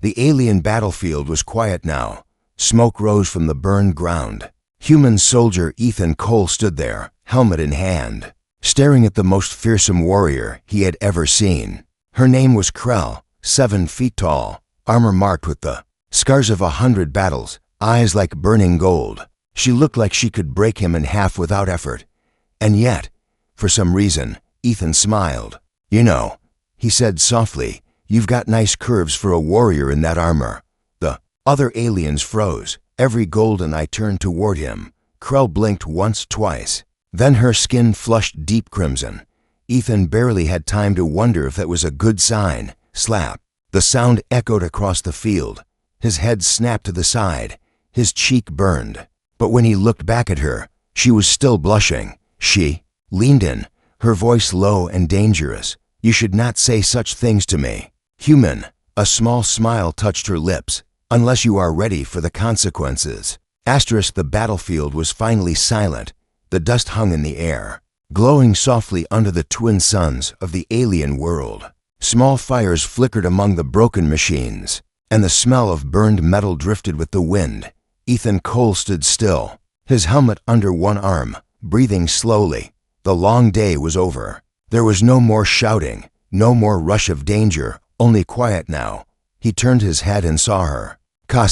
The alien battlefield was quiet now. Smoke rose from the burned ground. Human soldier Ethan Cole stood there, helmet in hand, staring at the most fearsome warrior he had ever seen. Her name was Krell, 7 feet tall, armor marked with the scars of 100 battles, eyes like burning gold. She looked like she could break him in half without effort. And yet, for some reason, Ethan smiled. "You know," he said softly, "you've got nice curves for a warrior in that armor." The other aliens froze. Every golden eye turned toward him. Krell blinked once, twice. Then her skin flushed deep crimson. Ethan barely had time to wonder if that was a good sign. Slap. The sound echoed across the field. His head snapped to the side. His cheek burned. But when he looked back at her, she was still blushing. She leaned in, her voice low and dangerous. "You should not say such things to me. Human." A small smile touched her lips. "Unless you are ready for the consequences." The battlefield was finally silent. The dust hung in the air, glowing softly under the twin suns of the alien world. Small fires flickered among the broken machines, and the smell of burned metal drifted with the wind. Ethan Cole stood still, his helmet under one arm, breathing slowly. The long day was over. There was no more shouting, no more rush of danger, only quiet now. He turned his head and saw her. Rell.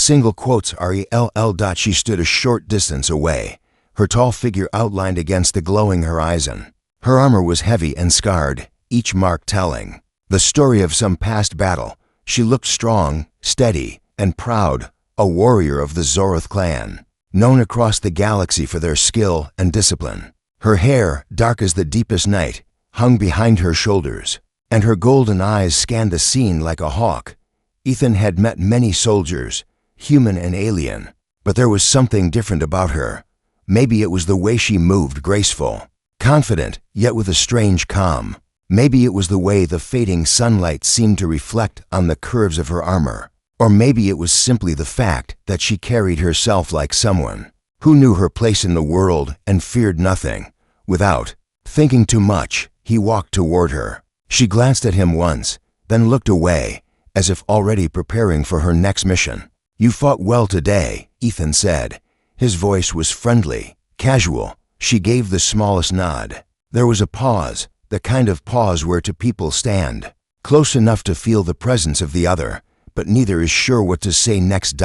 She stood a short distance away, her tall figure outlined against the glowing horizon. Her armor was heavy and scarred, each mark telling the story of some past battle. She looked strong, steady, and proud, a warrior of the Zoroth clan, known across the galaxy for their skill and discipline. Her hair, dark as the deepest night, hung behind her shoulders, and her golden eyes scanned the scene like a hawk. Ethan had met many soldiers, human and alien, but there was something different about her. Maybe it was the way she moved, graceful, confident, yet with a strange calm. Maybe it was the way the fading sunlight seemed to reflect on the curves of her armor. Or maybe it was simply the fact that she carried herself like someone who knew her place in the world and feared nothing. Without thinking too much, he walked toward her. She glanced at him once, then looked away, as if already preparing for her next mission. "You fought well today," Ethan said. His voice was friendly, casual. She gave the smallest nod. There was a pause, the kind of pause where two people stand, close enough to feel the presence of the other, but neither is sure what to say next.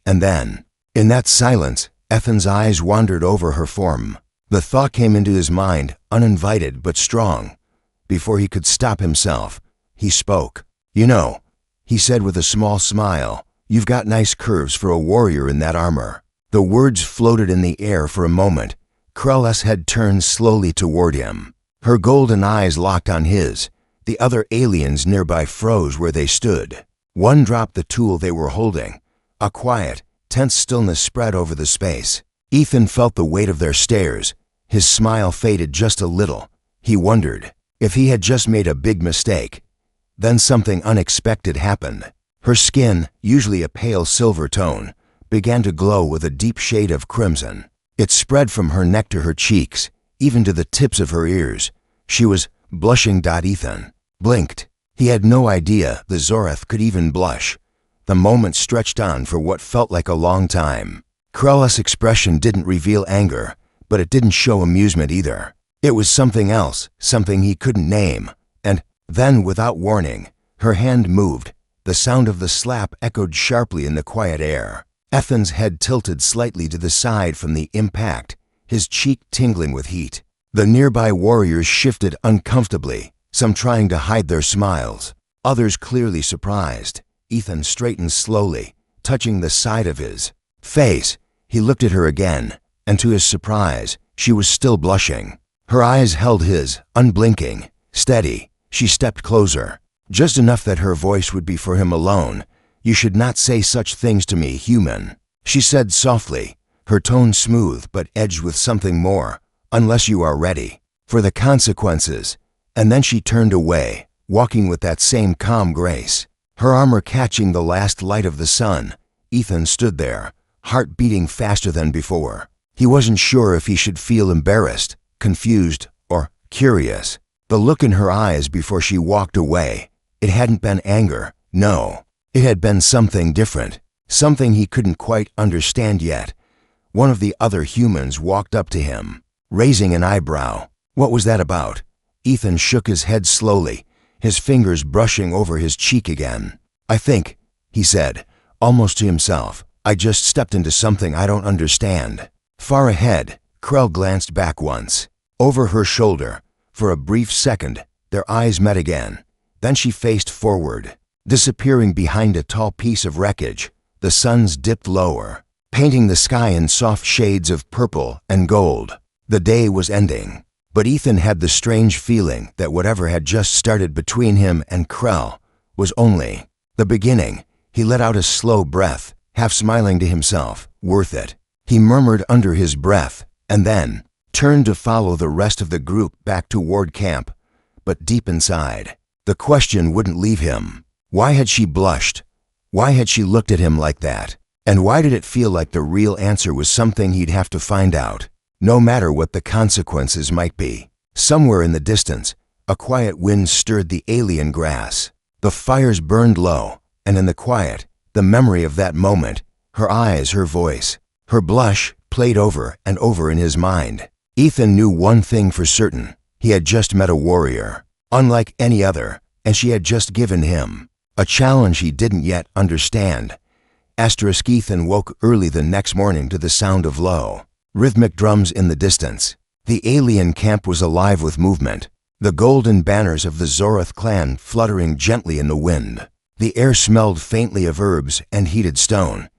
And then, in that silence, Ethan's eyes wandered over her form. The thought came into his mind, uninvited but strong. Before he could stop himself, he spoke. "You know," he said with a small smile, "you've got nice curves for a warrior in that armor." The words floated in the air for a moment. Krell's head turned slowly toward him. Her golden eyes locked on his. The other aliens nearby froze where they stood. One dropped the tool they were holding. A quiet, tense stillness spread over the space. Ethan felt the weight of their stares. His smile faded just a little. He wondered if he had just made a big mistake. Then something unexpected happened. Her skin, usually a pale silver tone, began to glow with a deep shade of crimson. It spread from her neck to her cheeks, even to the tips of her ears. She was blushing. Ethan blinked. He had no idea the Zoroth could even blush. The moment stretched on for what felt like a long time. Krell's expression didn't reveal anger, but it didn't show amusement either. It was something else, something he couldn't name. And then, without warning, her hand moved. The sound of the slap echoed sharply in the quiet air. Ethan's head tilted slightly to the side from the impact, his cheek tingling with heat. The nearby warriors shifted uncomfortably, some trying to hide their smiles, others clearly surprised. Ethan straightened slowly, touching the side of his face. He looked at her again, and to his surprise, she was still blushing. Her eyes held his, unblinking, steady. She stepped closer, just enough that her voice would be for him alone. "You should not say such things to me, human," she said softly, her tone smooth but edged with something more. "Unless you are ready for the consequences." And then she turned away, walking with that same calm grace, her armor catching the last light of the sun. Ethan stood there, heart beating faster than before. He wasn't sure if he should feel embarrassed, confused, or curious. The look in her eyes before she walked away, it hadn't been anger, no. It had been something different, something he couldn't quite understand yet. One of the other humans walked up to him, raising an eyebrow. What was that about? Ethan shook his head slowly, his fingers brushing over his cheek again. I think, he said, almost to himself, I just stepped into something I don't understand. Far ahead, Krell glanced back once, over her shoulder. For a brief second, their eyes met again. Then she faced forward, disappearing behind a tall piece of wreckage. The suns dipped lower, painting the sky in soft shades of purple and gold. The day was ending, but Ethan had the strange feeling that whatever had just started between him and Krell was only the beginning. He let out a slow breath, half smiling to himself. Worth it, he murmured under his breath, and then turned to follow the rest of the group back toward camp. But deep inside, the question wouldn't leave him. Why had she blushed? Why had she looked at him like that? And why did it feel like the real answer was something he'd have to find out, no matter what the consequences might be? Somewhere in the distance, a quiet wind stirred the alien grass. The fires burned low, and in the quiet, the memory of that moment, her eyes, her voice, her blush, played over and over in his mind. Ethan knew one thing for certain. He had just met a warrior, unlike any other, and she had just given him a challenge he didn't yet understand. Ethan woke early the next morning to the sound of low, rhythmic drums in the distance. The alien camp was alive with movement, the golden banners of the Zoroth clan fluttering gently in the wind. The air smelled faintly of herbs and heated stone.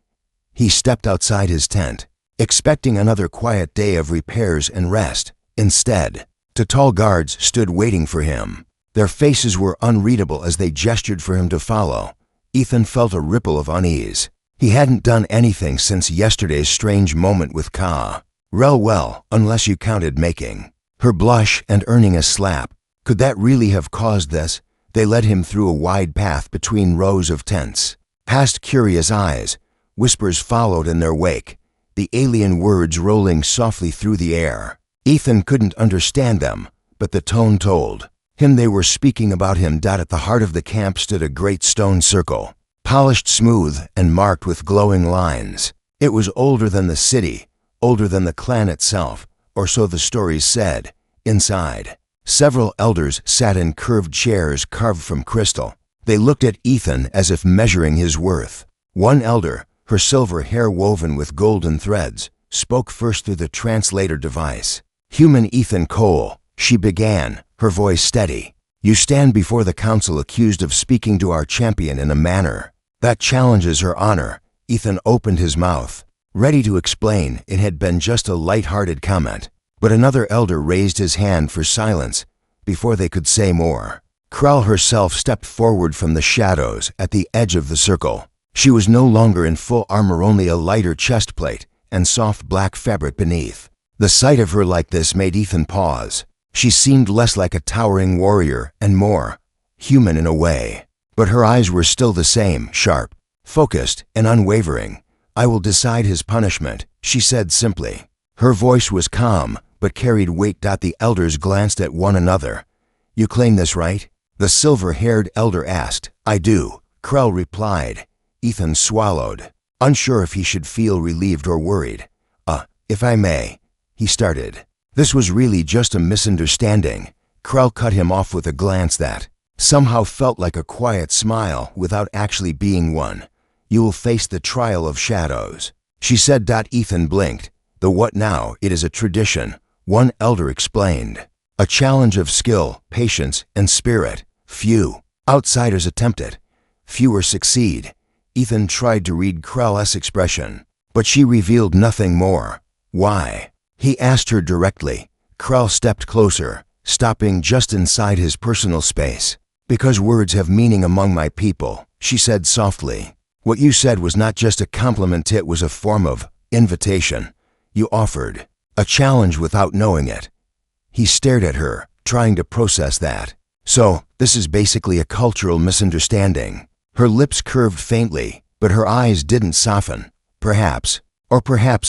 He stepped outside his tent, expecting another quiet day of repairs and rest. Instead, two tall guards stood waiting for him. Their faces were unreadable as they gestured for him to follow. Ethan felt a ripple of unease. He hadn't done anything since yesterday's strange moment with Ka. Well, unless you counted making her blush and earning a slap. Could that really have caused this? They led him through a wide path between rows of tents. Past curious eyes, whispers followed in their wake, the alien words rolling softly through the air. Ethan couldn't understand them, but the tone told him they were speaking about him. At the heart of the camp stood a great stone circle, polished smooth and marked with glowing lines. It was older than the city, older than the clan itself, or so the stories said. Inside, several elders sat in curved chairs carved from crystal. They looked at Ethan as if measuring his worth. One elder, her silver hair woven with golden threads, spoke first through the translator device. Human Ethan Cole, she began, her voice steady. You stand before the council accused of speaking to our champion in a manner that challenges her honor. Ethan opened his mouth, ready to explain. It had been just a light-hearted comment, but another elder raised his hand for silence before they could say more. Krell herself stepped forward from the shadows at the edge of the circle. She was no longer in full armor, only a lighter chest plate and soft black fabric beneath. The sight of her like this made Ethan pause. She seemed less like a towering warrior and more human in a way. But her eyes were still the same, sharp, focused, and unwavering. I will decide his punishment, she said simply. Her voice was calm, but carried weight. The elders glanced at one another. You claim this right? The silver-haired elder asked. I do, Krell replied. Ethan swallowed, unsure if he should feel relieved or worried. If I may, he started. This was really just a misunderstanding. Krell cut him off with a glance that somehow felt like a quiet smile without actually being one. You will face the trial of shadows, she said. Ethan blinked. The what now? It is a tradition, one elder explained. A challenge of skill, patience, and spirit. Few outsiders attempt it. Fewer succeed. Ethan tried to read Krell's expression, but she revealed nothing more. Why? He asked her directly. Krell stepped closer, stopping just inside his personal space. Because words have meaning among my people, she said softly. What you said was not just a compliment, it was a form of invitation. You offered a challenge without knowing it. He stared at her, trying to process that. So, this is basically a cultural misunderstanding. Her lips curved faintly, but her eyes didn't soften. Perhaps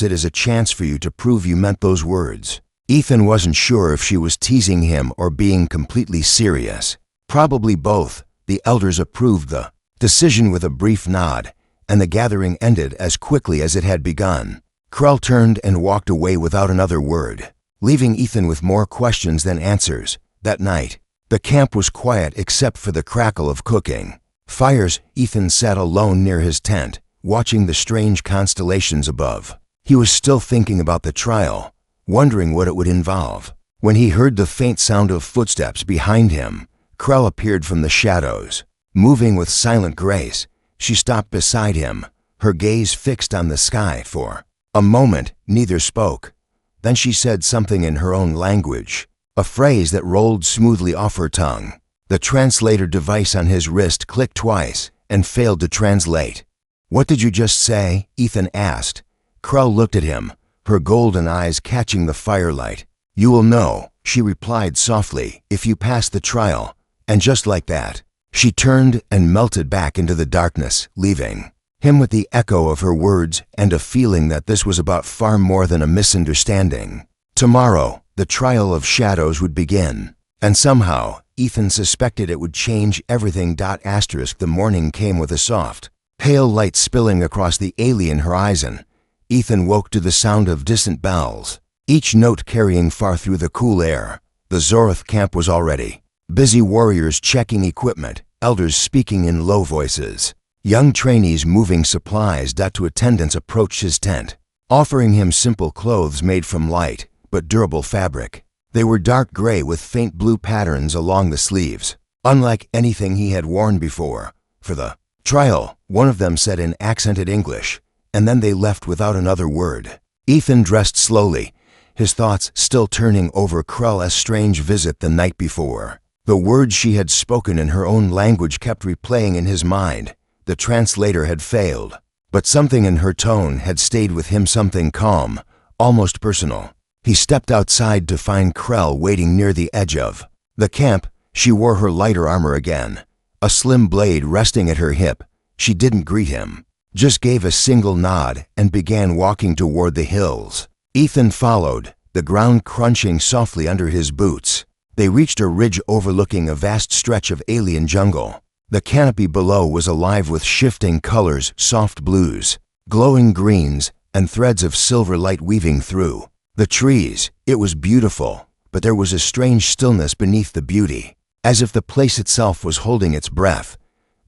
it is a chance for you to prove you meant those words. Ethan wasn't sure if she was teasing him or being completely serious. Probably both. The elders approved the decision with a brief nod, and the gathering ended as quickly as it had begun. Krell turned and walked away without another word, leaving Ethan with more questions than answers. That night, the camp was quiet except for the crackle of cooking fires. Ethan sat alone near his tent, watching the strange constellations above. He was still thinking about the trial, wondering what it would involve, when he heard the faint sound of footsteps behind him. Krell appeared from the shadows, moving with silent grace. She stopped beside him, her gaze fixed on the sky. For a moment, neither spoke. Then she said something in her own language, a phrase that rolled smoothly off her tongue. The translator device on his wrist clicked twice and failed to translate. "What did you just say?" Ethan asked. Krell looked at him, her golden eyes catching the firelight. "You will know," she replied softly, "if you pass the trial." And just like that, she turned and melted back into the darkness, leaving him with the echo of her words and a feeling that this was about far more than a misunderstanding. Tomorrow, the trial of shadows would begin, and somehow, Ethan suspected it would change everything. The morning came with a soft, pale light spilling across the alien horizon. Ethan woke to the sound of distant bells, each note carrying far through the cool air. The Zoroth camp was already busy, warriors checking equipment, elders speaking in low voices, young trainees moving supplies. To attendants approached his tent, offering him simple clothes made from light but durable fabric. They were dark gray with faint blue patterns along the sleeves, unlike anything he had worn before. "For the trial," one of them said in accented English, and then they left without another word. Ethan dressed slowly, his thoughts still turning over Krell's strange visit the night before. The words she had spoken in her own language kept replaying in his mind. The translator had failed, but something in her tone had stayed with him, something calm, almost personal. He stepped outside to find Krell waiting near the edge of the camp. She wore her lighter armor again, a slim blade resting at her hip. She didn't greet him, just gave a single nod and began walking toward the hills. Ethan followed, the ground crunching softly under his boots. They reached a ridge overlooking a vast stretch of alien jungle. The canopy below was alive with shifting colors, soft blues, glowing greens, and threads of silver light weaving through the trees. It was beautiful, but there was a strange stillness beneath the beauty, as if the place itself was holding its breath.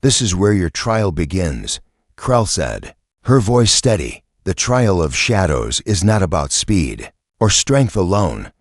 "This is where your trial begins," Krell said, her voice steady. "The trial of shadows is not about speed or strength alone.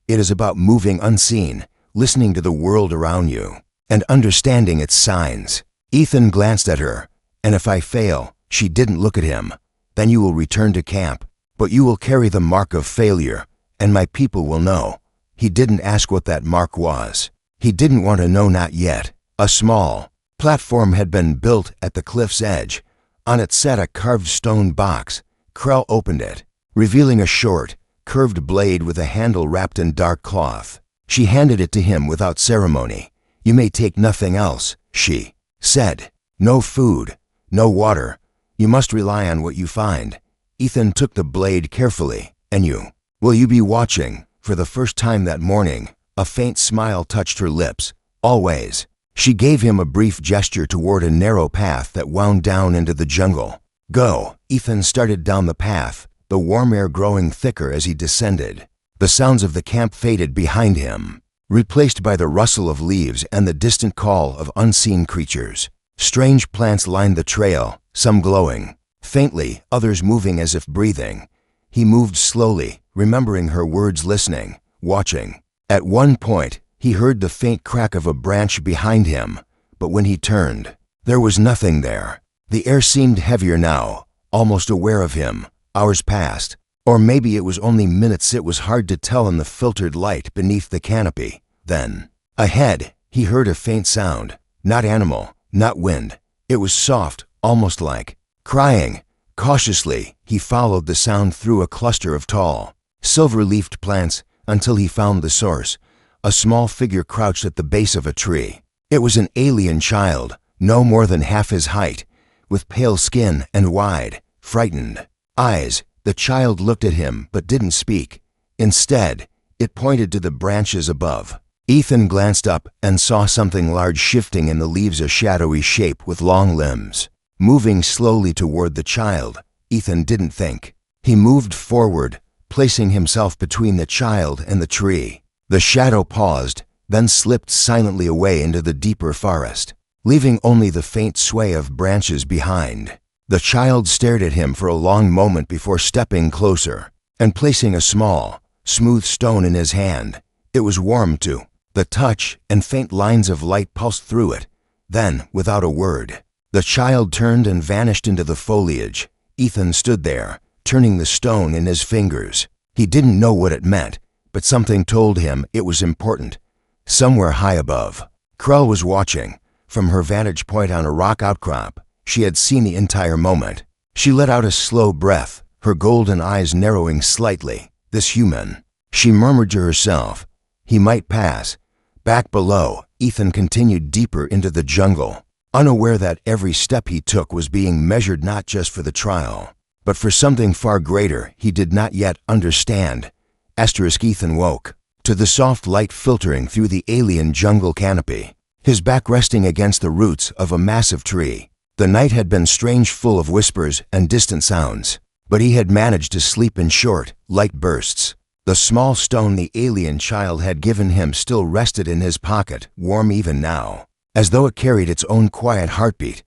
It is about moving unseen, listening to the world around you, and understanding its signs." Ethan glanced at her. "And if I fail," she didn't look at him, "then you will return to camp. But you will carry the mark of failure, and my people will know." He didn't ask what that mark was. He didn't want to know, not yet. A small platform had been built at the cliff's edge. On it sat a carved stone box. Krell opened it, revealing a short, curved blade with a handle wrapped in dark cloth. She handed it to him without ceremony. "You may take nothing else," she said. "No food, no water. You must rely on what you find." Ethan took the blade carefully. "And you? Will you be watching?" For the first time that morning, a faint smile touched her lips. "Always." She gave him a brief gesture toward a narrow path that wound down into the jungle. "Go." Ethan started down the path, the warm air growing thicker as he descended. The sounds of the camp faded behind him, replaced by the rustle of leaves and the distant call of unseen creatures. Strange plants lined the trail, some glowing faintly, others moving as if breathing. He moved slowly, remembering her words, listening, watching. At one point, he heard the faint crack of a branch behind him, but when he turned, there was nothing there. The air seemed heavier now, almost aware of him. Hours passed, or maybe it was only minutes. It was hard to tell in the filtered light beneath the canopy. Then, ahead, he heard a faint sound, not animal, not wind. It was soft, almost like crying. Cautiously, he followed the sound through a cluster of tall, silver-leafed plants until he found the source. A small figure crouched at the base of a tree. It was an alien child, no more than half his height, with pale skin and wide, frightened eyes. The child looked at him but didn't speak. Instead, it pointed to the branches above. Ethan glanced up and saw something large shifting in the leaves, a shadowy shape with long limbs. Moving slowly toward the child, Ethan didn't think. He moved forward, placing himself between the child and the tree. The shadow paused, then slipped silently away into the deeper forest, leaving only the faint sway of branches behind. The child stared at him for a long moment before stepping closer and placing a small, smooth stone in his hand. It was warm too. The touch and faint lines of light pulsed through it. Then, without a word, the child turned and vanished into the foliage. Ethan stood there, turning the stone in his fingers. He didn't know what it meant, but something told him it was important. Somewhere high above, Krell was watching. From her vantage point on a rock outcrop, she had seen the entire moment. She let out a slow breath, her golden eyes narrowing slightly. This human, she murmured to herself, he might pass. Back below, Ethan continued deeper into the jungle, unaware that every step he took was being measured not just for the trial, but for something far greater he did not yet understand. Ethan woke to the soft light filtering through the alien jungle canopy, his back resting against the roots of a massive tree. The night had been strange, full of whispers and distant sounds, but he had managed to sleep in short, light bursts. The small stone the alien child had given him still rested in his pocket, warm even now, as though it carried its own quiet heartbeat.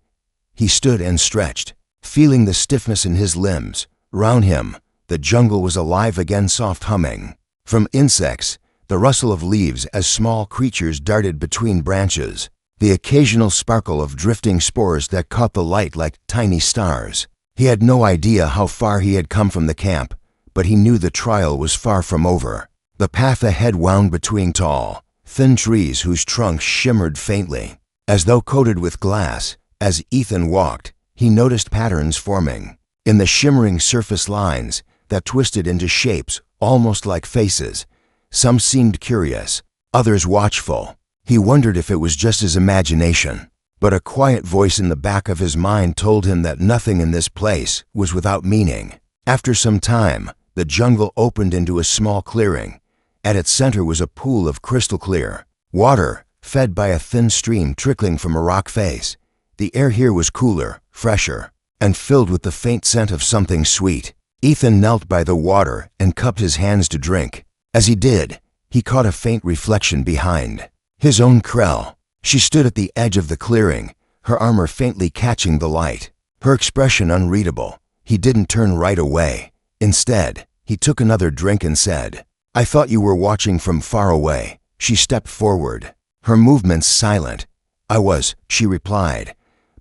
He stood and stretched, feeling the stiffness in his limbs. Around him, the jungle was alive again, soft humming from insects, the rustle of leaves as small creatures darted between branches, the occasional sparkle of drifting spores that caught the light like tiny stars. He had no idea how far he had come from the camp, but he knew the trial was far from over. The path ahead wound between tall, thin trees whose trunks shimmered faintly, as though coated with glass. As Ethan walked, he noticed patterns forming in the shimmering surface, lines that twisted into shapes almost like faces. Some seemed curious, others watchful. He wondered if it was just his imagination, but a quiet voice in the back of his mind told him that nothing in this place was without meaning. After some time, the jungle opened into a small clearing. At its center was a pool of crystal clear water, fed by a thin stream trickling from a rock face. The air here was cooler, fresher, and filled with the faint scent of something sweet. Ethan knelt by the water and cupped his hands to drink. As he did, he caught a faint reflection behind his own Krell. She stood at the edge of the clearing, her armor faintly catching the light, her expression unreadable. He didn't turn right away. Instead, he took another drink and said, "I thought you were watching from far away." She stepped forward, her movements silent. "I was," she replied,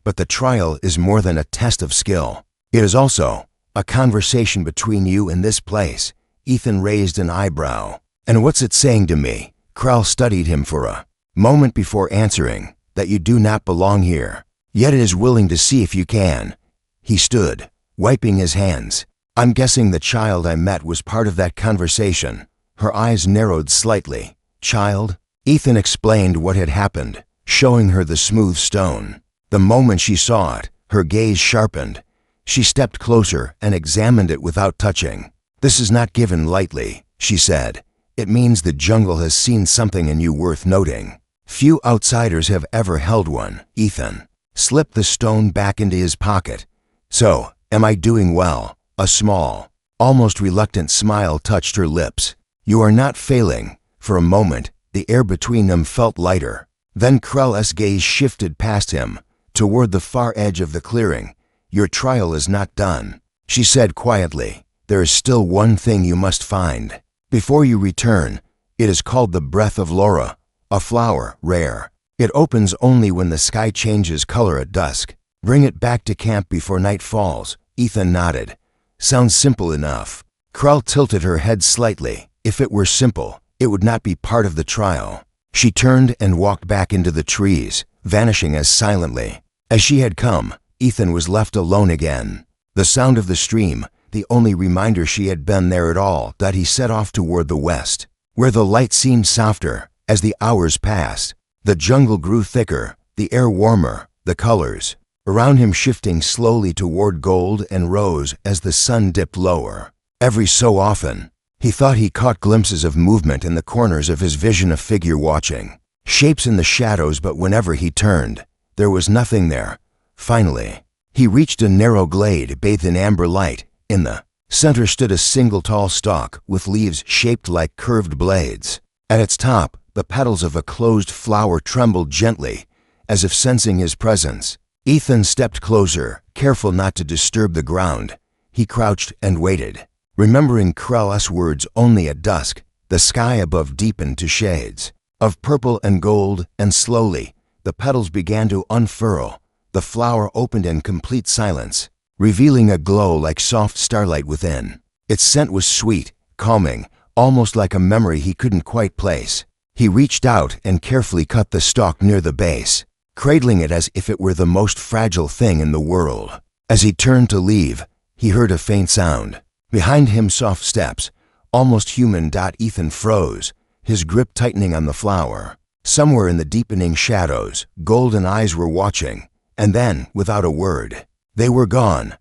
"but the trial is more than a test of skill. It is also a conversation between you and this place." Ethan raised an eyebrow. "And what's it saying to me?" Krell studied him for a moment before answering, "That you do not belong here. Yet it is willing to see if you can." He stood, wiping his hands. "I'm guessing the child I met was part of that conversation." Her eyes narrowed slightly. "Child?" Ethan explained what had happened, showing her the smooth stone. The moment she saw it, her gaze sharpened. She stepped closer and examined it without touching. "This is not given lightly," she said. "It means the jungle has seen something in you worth noting. Few outsiders have ever held one." Ethan slipped the stone back into his pocket. "So, am I doing well?" A small, almost reluctant smile touched her lips. "You are not failing." For a moment, the air between them felt lighter. Then Krell's gaze shifted past him, toward the far edge of the clearing. "Your trial is not done," she said quietly. "There is still one thing you must find before you return. It is called the breath of Laura, a flower, rare. It opens only when the sky changes color at dusk. Bring it back to camp before night falls." Ethan nodded. "Sounds simple enough." Krell tilted her head slightly. If it were simple, it would not be part of the trial. She turned and walked back into the trees, vanishing as silently as she had come. Ethan was left alone again. The sound of the stream, the only reminder she had been there at all. That he set off toward the west, where the light seemed softer. As the hours passed, the jungle grew thicker, the air warmer, the colors around him shifting slowly toward gold and rose as the sun dipped lower. Every so often, He thought he caught glimpses of movement in the corners of his vision, a figure watching, shapes in the shadows, but whenever he turned, there was nothing there. Finally, he reached a narrow glade bathed in amber light. In the center stood a single tall stalk with leaves shaped like curved blades. At its top, the petals of a closed flower trembled gently, as if sensing his presence. Ethan stepped closer, careful not to disturb the ground. He crouched and waited, remembering Krell's words only at dusk. The sky above deepened to shades of purple and gold, and slowly, the petals began to unfurl. The flower opened in complete silence, revealing a glow like soft starlight within. Its scent was sweet, calming, almost like a memory he couldn't quite place. He reached out and carefully cut the stalk near the base, cradling it as if it were the most fragile thing in the world. As he turned to leave, he heard a faint sound. Behind him, soft steps, almost human. Ethan froze, his grip tightening on the flower. Somewhere in the deepening shadows, golden eyes were watching, and then, without a word, they were gone.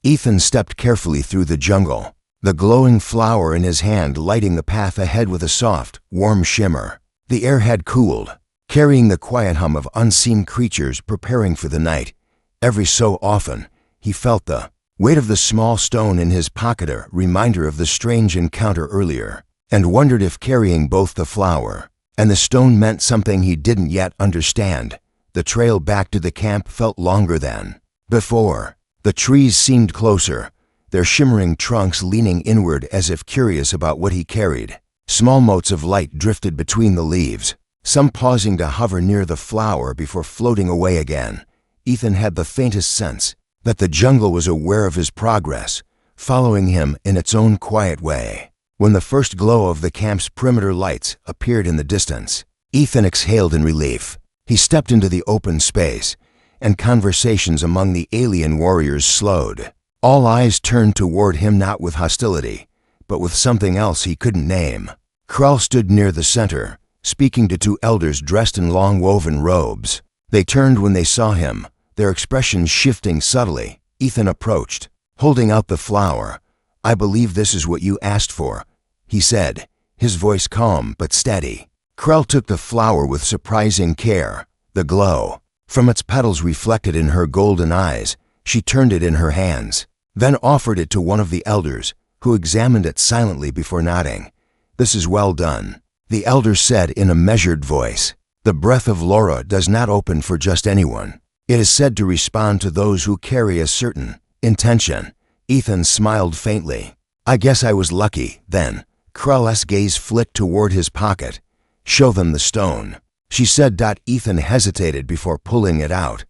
Ethan stepped carefully through the jungle, the glowing flower in his hand lighting the path ahead with a soft, warm shimmer. The air had cooled, carrying the quiet hum of unseen creatures preparing for the night. Every so often, he felt the weight of the small stone in his pocket, a reminder of the strange encounter earlier, and wondered if carrying both the flower and the stone meant something he didn't yet understand. The trail back to the camp felt longer than before. The trees seemed closer, their shimmering trunks leaning inward as if curious about what he carried. Small motes of light drifted between the leaves, some pausing to hover near the flower before floating away again. Ethan had the faintest sense that the jungle was aware of his progress, following him in its own quiet way. When the first glow of the camp's perimeter lights appeared in the distance, Ethan exhaled in relief. He stepped into the open space, and conversations among the alien warriors slowed. All eyes turned toward him, not with hostility, but with something else he couldn't name. Krell stood near the center, speaking to two elders dressed in long woven robes. They turned when they saw him, their expressions shifting subtly. Ethan approached, holding out the flower. "I believe this is what you asked for," he said, his voice calm but steady. Krell took the flower with surprising care. The glow from its petals reflected in her golden eyes. She turned it in her hands, then offered it to one of the elders, who examined it silently before nodding. "This is well done," the elder said in a measured voice. "The breath of Laura does not open for just anyone. It is said to respond to those who carry a certain intention." Ethan smiled faintly. "I guess I was lucky, then." Krell's gaze flicked toward his pocket. "Show them the stone," she said. Ethan hesitated before pulling it out.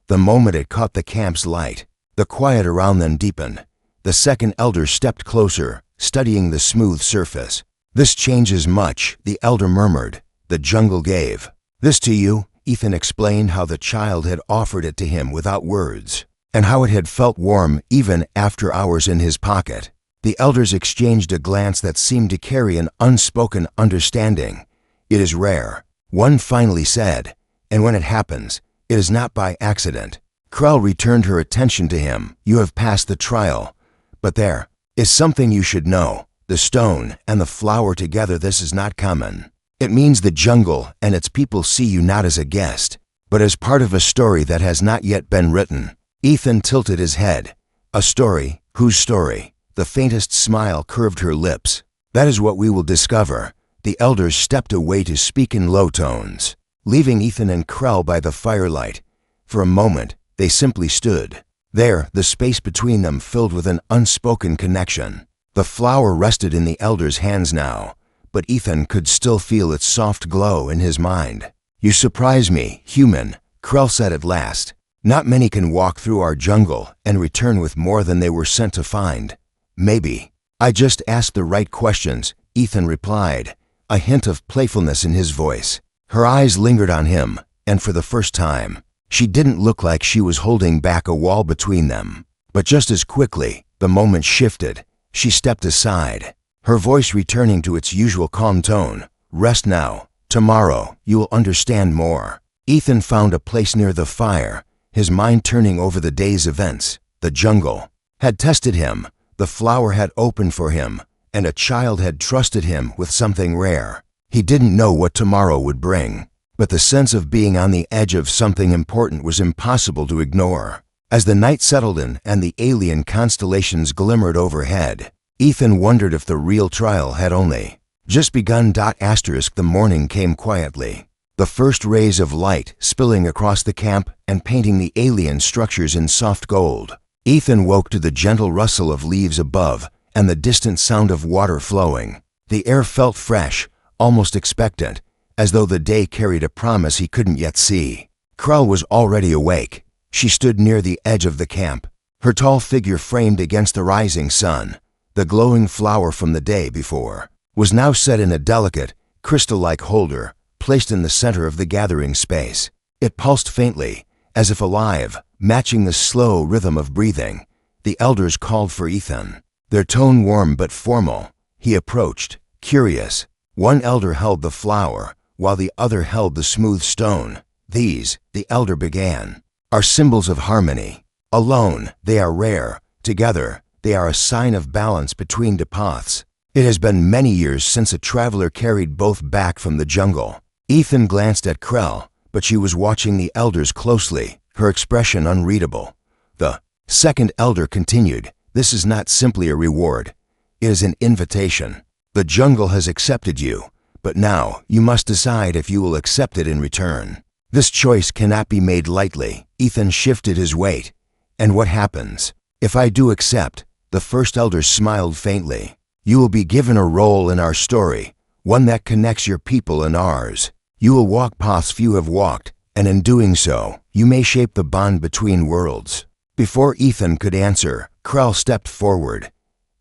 The moment it caught the camp's light, the quiet around them deepened. The second elder stepped closer, studying the smooth surface. "This changes much," the elder murmured. "The jungle gave this to you." Ethan explained how the child had offered it to him without words, and how it had felt warm even after hours in his pocket. The elders exchanged a glance that seemed to carry an unspoken understanding. "It is rare," one finally said, "and when it happens, it is not by accident." Krell returned her attention to him. "You have passed the trial, but there is something you should know. The stone and the flower together, this is not common. It means the jungle and its people see you not as a guest, but as part of a story that has not yet been written." Ethan tilted his head. "A story? Whose story?" The faintest smile curved her lips. "That is what we will discover." The elders stepped away to speak in low tones, leaving Ethan and Krell by the firelight. For a moment, they simply stood there, the space between them filled with an unspoken connection. The flower rested in the elder's hands now, but Ethan could still feel its soft glow in his mind. "You surprise me, human," Krell said at last. "Not many can walk through our jungle and return with more than they were sent to find." "Maybe I just asked the right questions," Ethan replied, a hint of playfulness in his voice. Her eyes lingered on him, and for the first time, she didn't look like she was holding back a wall between them. But just as quickly, the moment shifted. She stepped aside, her voice returning to its usual calm tone. "Rest now. Tomorrow, you will understand more." Ethan found a place near the fire, his mind turning over the day's events. The jungle had tested him. The flower had opened for him, and a child had trusted him with something rare. He didn't know what tomorrow would bring, but the sense of being on the edge of something important was impossible to ignore. As the night settled in and the alien constellations glimmered overhead, Ethan wondered if the real trial had only just begun. The morning came quietly, the first rays of light spilling across the camp and painting the alien structures in soft gold. Ethan woke to the gentle rustle of leaves above and the distant sound of water flowing. The air felt fresh, almost expectant, as though the day carried a promise he couldn't yet see. Krell was already awake. She stood near the edge of the camp, her tall figure framed against the rising sun. The glowing flower from the day before was now set in a delicate, crystal-like holder placed in the center of the gathering space. It pulsed faintly, as if alive, matching the slow rhythm of breathing. The elders called for Ethan, their tone warm but formal. He approached, curious. One elder held the flower, while the other held the smooth stone. These, the elder began, are symbols of harmony. Alone, they are rare. Together, they are a sign of balance between paths. It has been many years since a traveler carried both back from the jungle. Ethan glanced at Krell, but she was watching the elders closely, her expression unreadable. The second elder continued, "This is not simply a reward. It is an invitation. The jungle has accepted you, but now you must decide if you will accept it in return. This choice cannot be made lightly." Ethan shifted his weight. "And what happens if I do accept?" The first elder smiled faintly. "You will be given a role in our story, one that connects your people and ours. You will walk paths few have walked, and in doing so, you may shape the bond between worlds." Before Ethan could answer, Krell stepped forward.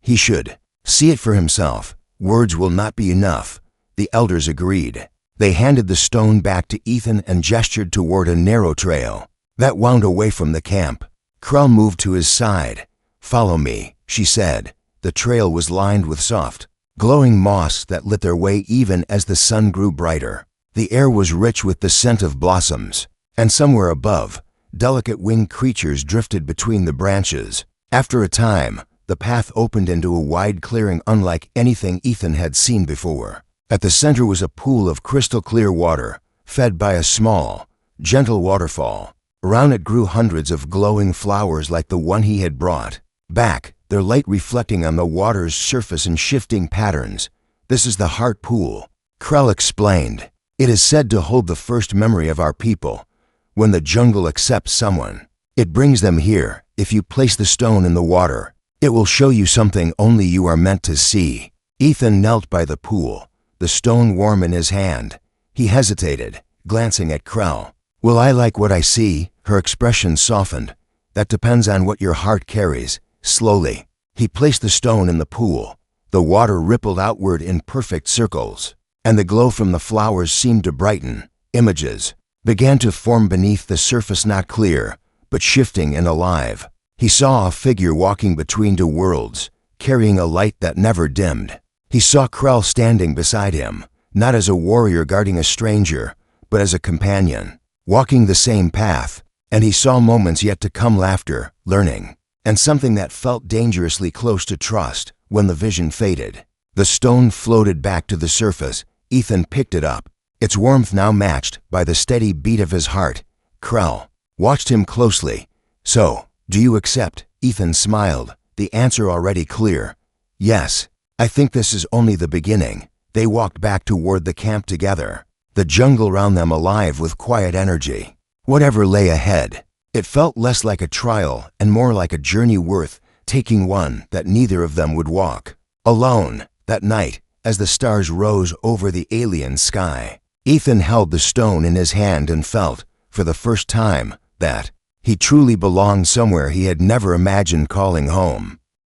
He should see it for himself. Words will not be enough. The elders agreed. They handed the stone back to Ethan and gestured toward a narrow trail that wound away from the camp. Krell moved to his side. "Follow me," she said. The trail was lined with soft, glowing moss that lit their way even as the sun grew brighter. The air was rich with the scent of blossoms, and somewhere above, delicate winged creatures drifted between the branches. After a time, the path opened into a wide clearing unlike anything Ethan had seen before. At the center was a pool of crystal-clear water, fed by a small, gentle waterfall. Around it grew hundreds of glowing flowers like the one he had brought back, their light reflecting on the water's surface in shifting patterns. "This is the heart pool," Krell explained. "It is said to hold the first memory of our people. When the jungle accepts someone, it brings them here. If you place the stone in the water, it will show you something only you are meant to see." Ethan knelt by the pool, the stone warm in his hand. He hesitated, glancing at Krell. "Will I like what I see?" Her expression softened. "That depends on what your heart carries." Slowly, he placed the stone in the pool. The water rippled outward in perfect circles, and the glow from the flowers seemed to brighten. Images began to form beneath the surface, not clear, but shifting and alive. He saw a figure walking between two worlds, carrying a light that never dimmed. He saw Krell standing beside him, not as a warrior guarding a stranger, but as a companion, walking the same path. And he saw moments yet to come, laughter, learning, and something that felt dangerously close to trust. When the vision faded, the stone floated back to the surface. Ethan picked it up, its warmth now matched by the steady beat of his heart. Krell watched him closely. "So, do you accept?" Ethan smiled, the answer already clear. "Yes, I think this is only the beginning." They walked back toward the camp together, the jungle around them alive with quiet energy. Whatever lay ahead, it felt less like a trial and more like a journey worth taking, one that neither of them would walk alone. That night, as the stars rose over the alien sky, Ethan held the stone in his hand and felt, for the first time, that he truly belonged somewhere he had never imagined calling home.